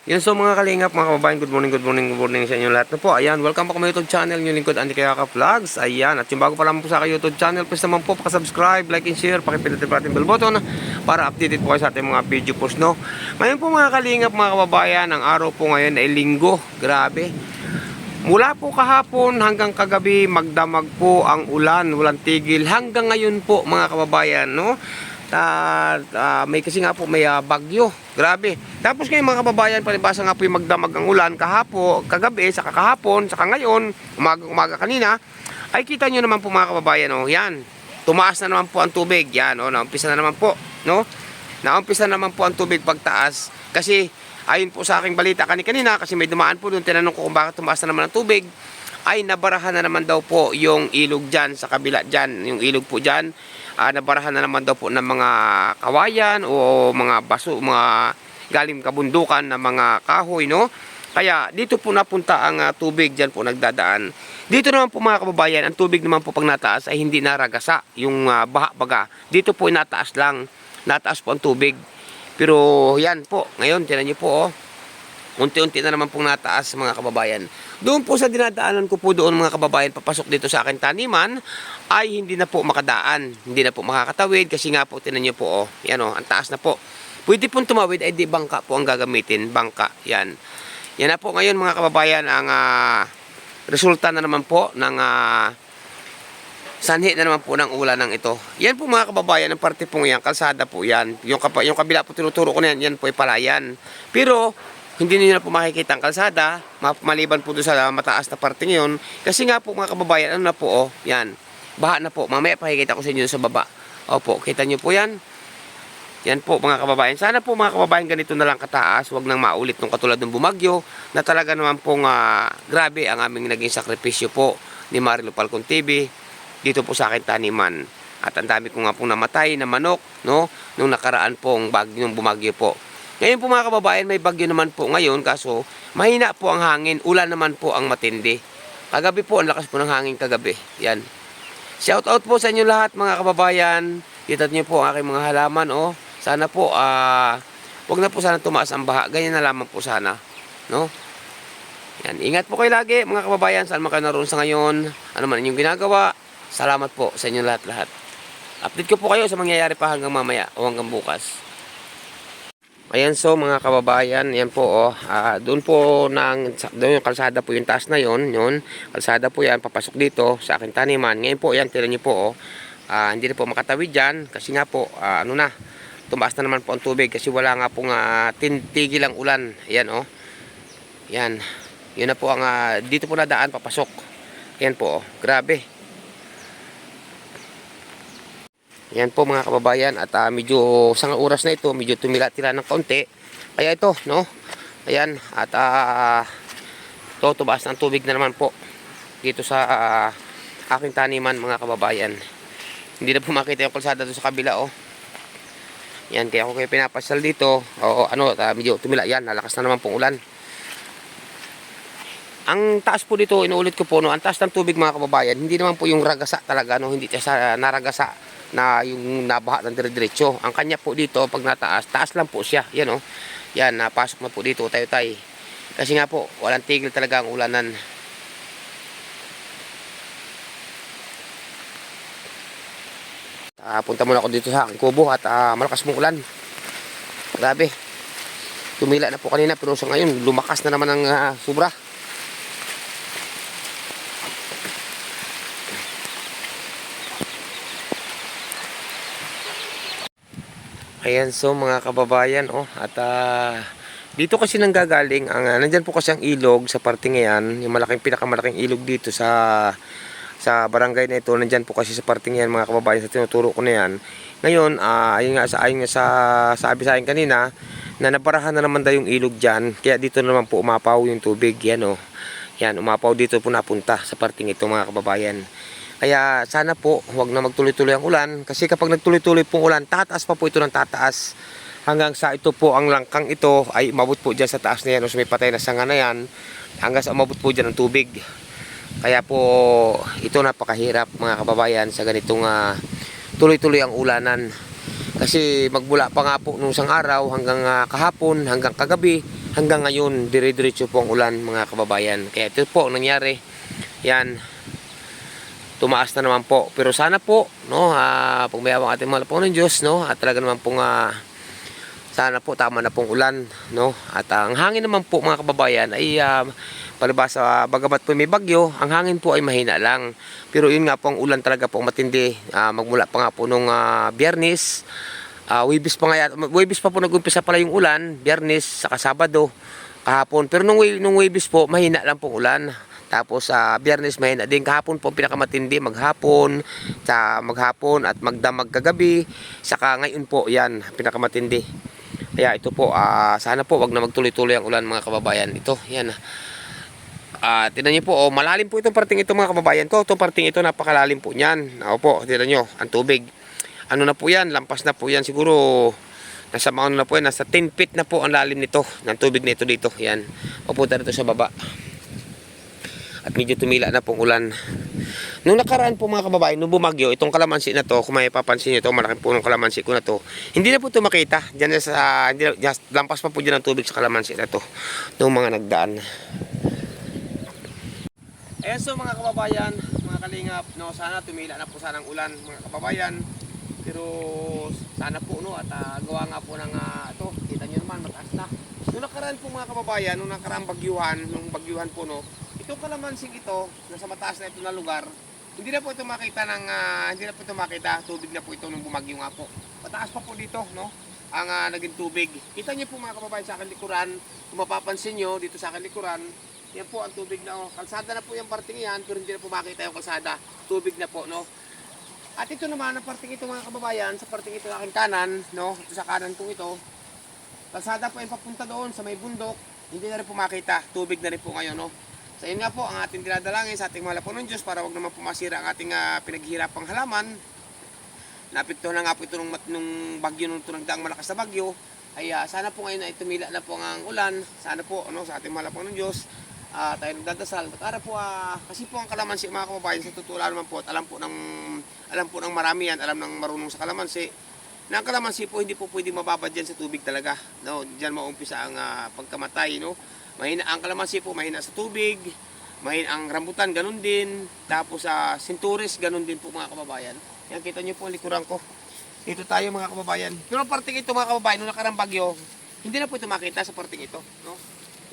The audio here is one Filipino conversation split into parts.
Yan, so mga kalingap, mga kababayan, good morning, good morning, good morning sa inyo lahat na po. Ayan, welcome po sa YouTube channel, yung lingkod Andy Kayaka Vlogs. Ayan, at yung bago pa lang po sa aking YouTube channel, please naman po pakasubscribe, like and share, pakipindutin po ating bell button para updated po kayo sa ating mga video post, no? Ngayon po mga kalingap, mga kababayan, ang araw po ngayon ay linggo. Grabe. Mula po kahapon hanggang kagabi, magdamag po ang ulan, walang tigil. Hanggang ngayon po mga kababayan, no? May kasi nga po may bagyo. Grabe. Tapos ngayon mga kababayan, palibasa nga po yung magdamag ang ulan kagabi, saka kahapon, saka ngayon, umaga kanina, ay kita nyo naman po mga kababayan, oh, yan. Tumaas na naman po ang tubig. Yan, oh, naumpisa na naman po, no? Naumpisa naman po ang tubig pagtaas kasi ayon po sa aking balita kanina kasi may dumaan po doon, tinanong ko kung bakit tumaas na naman ang tubig, ay nabarahan na naman daw po yung ilog dyan sa kabila dyan, yung ilog po dyan. Nabarahan na naman daw po ng mga kawayan o mga baso, mga galing kabundukan na mga kahoy, no? Kaya dito po napunta ang tubig, dyan po nagdadaan. Dito naman po mga kababayan, ang tubig naman po pag nataas ay hindi naragasa yung baha-baga. Dito po nataas lang, nataas po ang tubig. Pero yan po, ngayon tinan niyo po, oh, unti-unti na naman pong nataas mga kababayan. Doon po sa dinadaanan ko po doon mga kababayan, papasok dito sa akin taniman, ay hindi na po makadaan. Hindi na po makakatawid kasi nga po, tinan nyo po, oh, yan oh, ang taas na po. Pwede pong tumawid ay di bangka po ang gagamitin, bangka, yan. Yan na po ngayon mga kababayan, ang resulta na naman po ng sanhi na naman po ng ulan ng ito. Yan po mga kababayan, ang parte po yan, kalsada po yan. Yung kabila po tinuturo ko na yan, yan po ay palayan. Pero hindi niyo na po makikita ang kalsada, maliban po doon sa mataas na parte ngayon. Kasi nga po mga kababayan, ano na po, oh, yan. Baha na po. Mamaya pakikita ko sa inyo sa baba. Opo, kita niyo po yan. Yan po mga kababayan. Sana po mga kababayan ganito na lang kataas. Huwag nang maulit nung katulad ng bumagyo. Na talaga naman pong grabe ang aming naging sakripisyo po ni Marilo Falcon TV dito po sa akin taniman. At ang dami ko nga pong namatay na manok, no? Nung nakaraan pong nung bumagyo po. Ngayon po mga kababayan, may bagyo naman po ngayon, kaso mahina po ang hangin, ulan naman po ang matindi. Kagabi po, ang lakas po ng hangin kagabi. Yan. Shout out po sa inyo lahat mga kababayan. Kita niyo po ang aking mga halaman, oh. Sana po, wag na po sana tumaas ang baha. Ganyan na lamang po sana, no? Yan. Ingat po kayo lagi mga kababayan, saan man kayo naroon sa ngayon, ano man inyong ginagawa. Salamat po sa inyo lahat-lahat. Update ko po kayo sa mangyayari pa hanggang mamaya o hanggang bukas. Ayan, so mga kababayan, yan po, oh, doon po doon yung kalsada po, yung taas na yun, kalsada po yan, papasok dito sa aking taniman. Ngayon po, yan, tinan nyo po, oh, hindi na po makatawid dyan, kasi nga po, tumaas na naman po ang tubig, kasi wala nga pong tigil ang ulan. Ayan, oh, yan, yun na po ang, dito po na daan, papasok. Yan po, oh, grabe. Yan po mga kababayan, at medyo sa oras na ito, medyo tumila-tila ng kaunti. Kaya ito, no? Ayan, at tumaas ng tubig na naman po dito sa aking taniman mga kababayan. Hindi na po makita yung kalsada doon sa kabila, oh. Yan, kaya ako kayo pinapasyal dito. Medyo tumila yan, nalakas na naman pong ulan. Ang taas po dito, inuulit ko po, no, ang taas ng tubig mga kababayan, hindi naman po yung ragasa talaga, no, hindi siya naragasa na yung nabaha ng dire-diretso. Ang kanya po dito, pag nataas, taas lang po siya. Yan, oh. Yan, napasok na po dito, tayo-tay. Kasi nga po, walang tigil talaga ang ulanan. Punta muna ako dito sa aking kubo at malakas mong ulan. Grabe. Tumila na po kanina, pero sa ngayon, lumakas na naman ang sobra. Ayan, so mga kababayan, oh, at dito kasi nanggagaling nandyan po kasi ang ilog sa parte ngayon, yung pinakamalaking ilog dito sa barangay na ito. Nandyan po kasi sa parte ngayon mga kababayan, sa tinuturo ko na yan. Ngayon, ayun nga sa sabi sa akin kanina, na nabarahan na naman daw yung ilog dyan, kaya dito naman po umapaw yung tubig. Yan, oh, yan, umapaw dito po napunta sa parting ito mga kababayan. Kaya sana po huwag na magtuloy-tuloy ang ulan, kasi kapag nagtuloy-tuloy pong ulan, tataas pa po ito ng tataas hanggang sa ito po, ang langkang ito ay umabot po dyan sa taas na yan, o sa may patay na sanga na yan, hanggang sa umabot po dyan ng tubig. Kaya po ito napakahirap mga kababayan sa ganitong tuloy-tuloy ang ulanan. Kasi magmula pa nga po nung isang araw hanggang kahapon, hanggang kagabi, hanggang ngayon dire-diretso po ang ulan mga kababayan. Kaya ito po nangyari. Yan, tumaas na naman po. Pero sana po, no, pagmayawang ating mahal po ng Diyos, no, at talaga naman pong sana po tama na pong ulan, no. At ang hangin naman po mga kababayan ay palibasa bagamat po may bagyo, ang hangin po ay mahina lang. Pero yun nga po, ang ulan talaga po matindi. Magmula pa nga po nung Biyernes, Webes pa po nag-umpisa pala yung ulan, Biyernes saka Sabado, kahapon. Pero nung Webes po mahina lang pong ulan. Tapos Biyernes mahina din, kahapon po pinakamatindi, maghapon at magdamag kagabi, saka ngayon po yan pinakamatindi. Kaya ito po, sana po wag na magtuloy-tuloy ang ulan mga kababayan. Ito, yan. Tingnan niyo po, malalim po itong parting ito mga kababayan ko. Itong parting ito napakalalim po niyan. Po, tingnan niyo, ang tubig. Ano na po yan, lampas na po yan siguro. Nasa maon na po yan, nasa 10 feet na po ang lalim nito, ng tubig nito dito. Yan, papunta rito sa baba. At medyo tumila na pong ulan. Nung nakaraan po mga kababayan, nung bumagyo, itong kalamansi na to, kung may papansin nyo ito, malaking punong kalamansi ko na to, hindi na po ito makita. Diyan sa, lampas pa po dyan ang tubig sa kalamansi na to, nung mga nagdaan. Ayan, so mga kababayan, mga kalingap, no, sana tumila na po sana ang ulan mga kababayan. Pero sana po, no, at gawa nga po ng ito, kita nyo naman, mataas na. Nung nakaraan po mga kababayan, nung nakaraan nung bagyuhan po, no, itong kalamansing ito, nasa mataas na ito na lugar, hindi na po ito makita tubig na po ito nung bumagyo nga po. Mataas pa po dito, no, ang naging tubig. Kita niyo po mga kababayan sa akin likuran, kung mapapansin nyo, dito sa akin likuran, yan po ang tubig na, kalsada na po yung parting yan, pero hindi na po makita yung kalsada, tubig na po, no. At ito naman, ang parting ito mga kababayan, sa parting ito aking kanan, no, ito sa kanan kong ito, kalsada po yung papunta doon sa may bundok, hindi na rin po makita, tubig na rin po ngayon, no. So yun nga po ang ating dinadalangin sa ating mahal po ng Diyos para wag naman pumasira ang ating pinaghihirapang halaman. Napikto na nga po ito nung bagyo, nung nagdaang malakas na bagyo. Ay sana po ngayon ay tumila na po ang ulan. Sana po sa ating mahal po ng Diyos tayo nagdadasal. Para po kasi po ang kalamansi mga kababayan, sa totoo naman po at alam po ng marami yan, alam ng marunong sa kalamansi. Na ang kalamansi po hindi po pwedeng mababad diyan sa tubig talaga. No, diyan mauumpisa ang pagkamatay, no. Mahina ang kalamansi po, mahina sa tubig, mahina ang rambutan, ganun din. Tapos sa sinturis, ganun din po mga kababayan. Yan, kita nyo po ang likuran ko. Dito tayo mga kababayan. Pero parting ito mga kababayan, nung nakarang bagyo, hindi na po ito makita sa parting ito. No?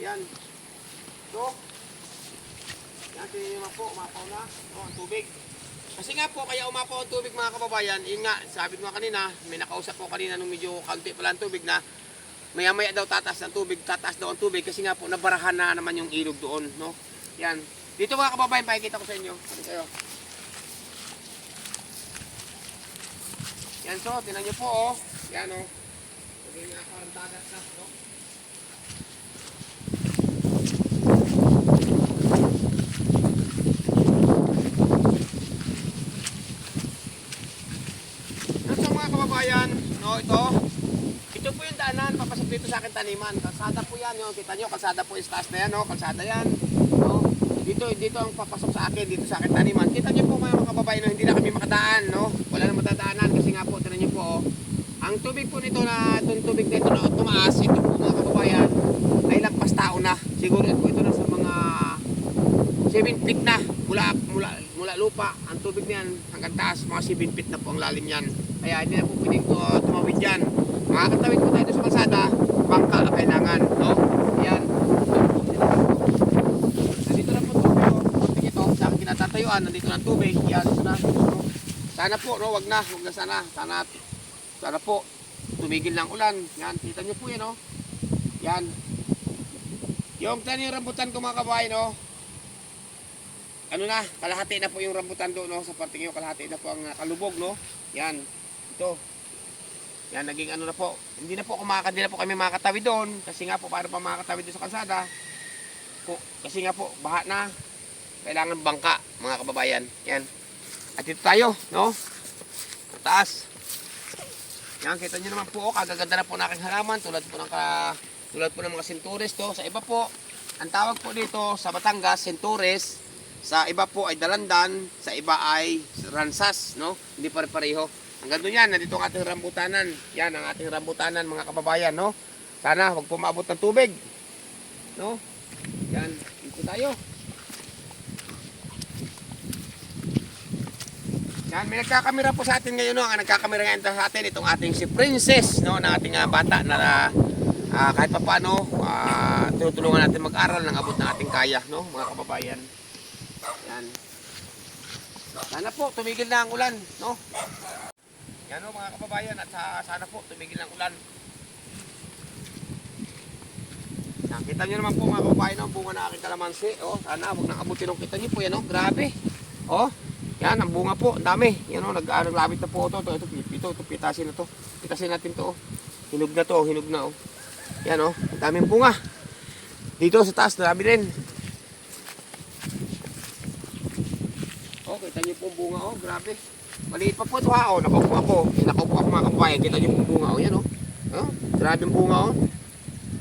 Yan. So, yan, tingnan nyo po, umapaw na ang tubig. Kasi nga po, kaya umapaw ang tubig mga kababayan, yun nga, sabi ko nga kanina, may nakausap ko kanina nung medyo kaunti pala ang tubig na, maya-maya daw tataas ang tubig kasi nga po nabarahan na naman yung ilog doon, no? Yan. Dito mga kababayan, pakikita ko sa inyo. Ano kayo? Yan, so, tinan nyo po, oh. Yan, oh. Sabi nga, parang dagat na, no? Yan, so mga kababayan, no, ito po yung daanan, papasok dito sa akin taniman. Kalsada po yan, yung kita nyo, kalsada po yung taas na yan, no? Kalsada yan, no? Dito ang papasok sa akin, dito sa akin taniman. Kita nyo po mga kababayan, no? Hindi na kami makadaan, no? Wala na matadaanan kasi nga po, tinan nyo po, oh. Ang tubig po nito itong tubig nito na tumaas, ito po mga kababayan, ay lagpas tao na. Siguro po ito na sa mga 7 feet na, mula lupa. Ang tubig niyan hanggang taas, mga 7 feet na po ang lalim yan. Kaya hindi na po pwedeng tumawid dyan. Makakatawid po tayo sa kalsada, bangka kailangan, no? Yan. Nandito na po ito, sa aking kinatatayuan, nandito na tubig, yan, ito na. No? Sana po, no? Wag na sana. Sana po, tumigil ng ulan. Yan, kita nyo po yan, no? Yan. Yung rambutan ko mga kabayan, no? Ano na, kalahati na po yung rambutan doon, no? Sa parting yung kalahati na po ang kalubog, no? Yan, ito. Yan, naging ano na po. Hindi na po kami makakatawid doon. Kasi nga po, para pa makakatawid doon sa kalsada. Kasi nga po, baha na. Kailangan bangka, mga kababayan. Yan. At ito tayo, no? Taas. Yan, kita nyo naman po, kagaganda na po ng aking halaman. Tulad po ng mga sintures to. Sa iba po, ang tawag po dito sa Batangas, sintures. Sa iba po ay dalandan. Sa iba ay ransas, no? Hindi pare-pareho. Hanggang doon yan, nandito ang ating rambutanan. Yan, ang ating rambutanan mga kababayan, no? Sana, huwag po maabot ng tubig. no? Yan, dito tayo. Yan, may nagkakamera po sa atin ngayon, no? Ang nagkakamera ngayon sa atin, itong ating si Princess, no? Na ating bata na kahit pa paano, tinutulungan natin mag-aral ng abot ng ating kaya, no? Mga kababayan. Yan. Sana po, tumigil na ang ulan, no? Yan, no, mga kababayan, at sana po, tumigil na ang ulan. Yan, kita nyo naman po mga kababayan, no? Bunga na aking kalamansi, oh. Sana, huwag nang abutin, no? Kita nyo po yan, no? Grabe. Oh. Yan, ang bunga po, ang dami. Yan o, naglabit na po ito. Ito, pitasin na to. Pitasin natin to. Hinog na to, hinog na o. Yan o, ang daming bunga. Dito sa taas, dami rin. O, kita niyo po ang bunga o, grabe. Maliit pa po ito ha o, nakaupo ako. Nakaupo ako mga kababayan, kita niyo po ang bunga o. Yan o, grabe ang bunga o.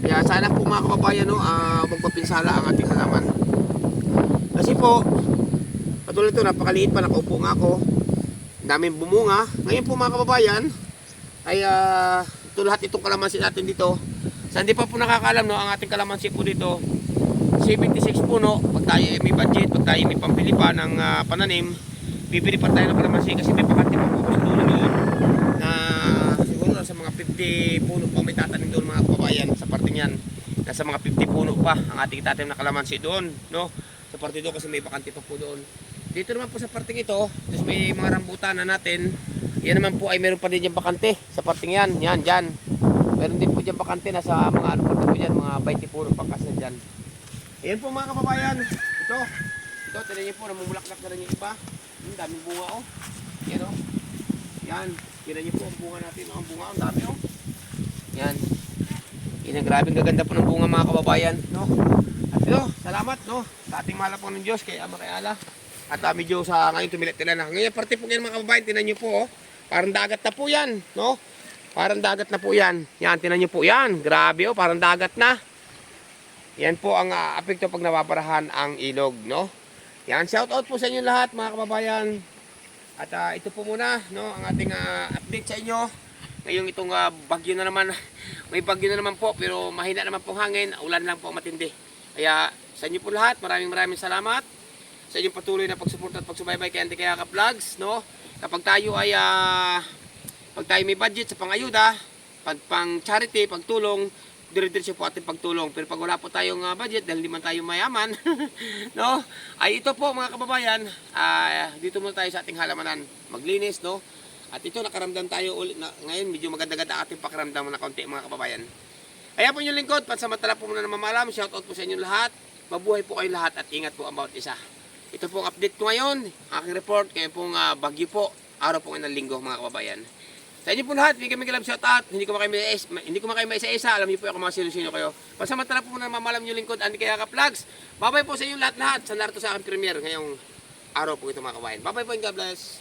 Kaya sana po mga kababayan o, magpapinsala ang ating halaman. Kasi po, katulad ito, napakaliit pa, nakaupo nga ako. Daming bumunga. Ngayon po mga kababayan, ay ito lahat itong kalamansi natin dito. Sa hindi pa po nakakaalam, no, ang ating kalamansi po dito, 76 puno. Pag tayo may budget, pag tayo may pambili pa ng pananim, bibili pa tayo ng kalamansi kasi may pakante pa po sa dulo doon na siguro sa mga 50 puno pa may tatanim doon mga kababayan sa parting yan. Nasa mga 50 puno pa ang ating tatanim na kalamansi doon, no? Sa parte doon kasi may bakante pa po doon. Dito naman po sa parting ito, tapos may mga rambutan na natin. Yan naman po ay meron pa din dyan bakante sa parting yan. Yan, dyan. Meron din po dyan bakante na sa mga ano po dyan, mga 20 puro pangkas na dyan. Ayan po mga kababayan. Ito, tinan niyo po, namumulaklak na rin yung iba. Daming bunga oh. Yan oh. Yan, tinan niyo po ang bunga natin. Ang bunga, ang dami oh. Yan. Yan ang grabing gaganda po ng bunga mga kababayan. No? At ito, salamat no, sa ating mahal po ng Diyos, kay Ama kay Allah. At medyo sa ngayon tumilit-tila na. Ngayon parte po yan mga kababayan, tinan nyo po oh. Parang dagat na po yan, no? Parang dagat na po yan. Yan, tinan nyo po yan. Grabe oh, parang dagat na. Yan po ang apekto pag nababarahan ang ilog, no? Yan, shout out po sa inyo lahat mga kababayan. At ito po muna, no, ang ating update sa inyo. Ngayong itong bagyo na naman, may bagyo na naman po, pero mahina naman pong hangin, ulan lang po matindi. Kaya sa inyo po lahat, maraming salamat sa inyong patuloy na pagsuporta at pagsubaybay kay Auntie Kayaka Vlogs, no? Kapag tayo ay pag tayo may budget sa pangayuda, pag pang charity, pagtulong, dire-diretso po ating pagtulong. Pero pag wala po tayong budget dahil hindi man tayo mayaman, no? Ay ito po mga kababayan, dito muna tayo sa ating halamanan, maglinis, no? At ito nakaramdam tayo ulit na, ngayon medyo maganda-ganda ating pakiramdam na kaunti mga kababayan. Kaya po inyong lingkod, pansamantala po muna na mamalam, shout out po sa inyong lahat. Mabuhay po kayong lahat at ingat po ang bawat isa. Ito pong update ko ngayon, aking report, kaya pong bagyo po, araw po ng linggo mga kababayan. Sa inyo po lahat, bigyan kami kalab shout out, hindi ko makayo maisa-isa, alam niyo po ako mga sino-sino kayo. Pansamantala po muna na mamalam inyong lingkod, Auntie Kayaka Vlogs. Bye-bye po sa inyo lahat sa narito sa aking premiere ngayong araw po ito mga kababayan. Bye-bye po and God bless.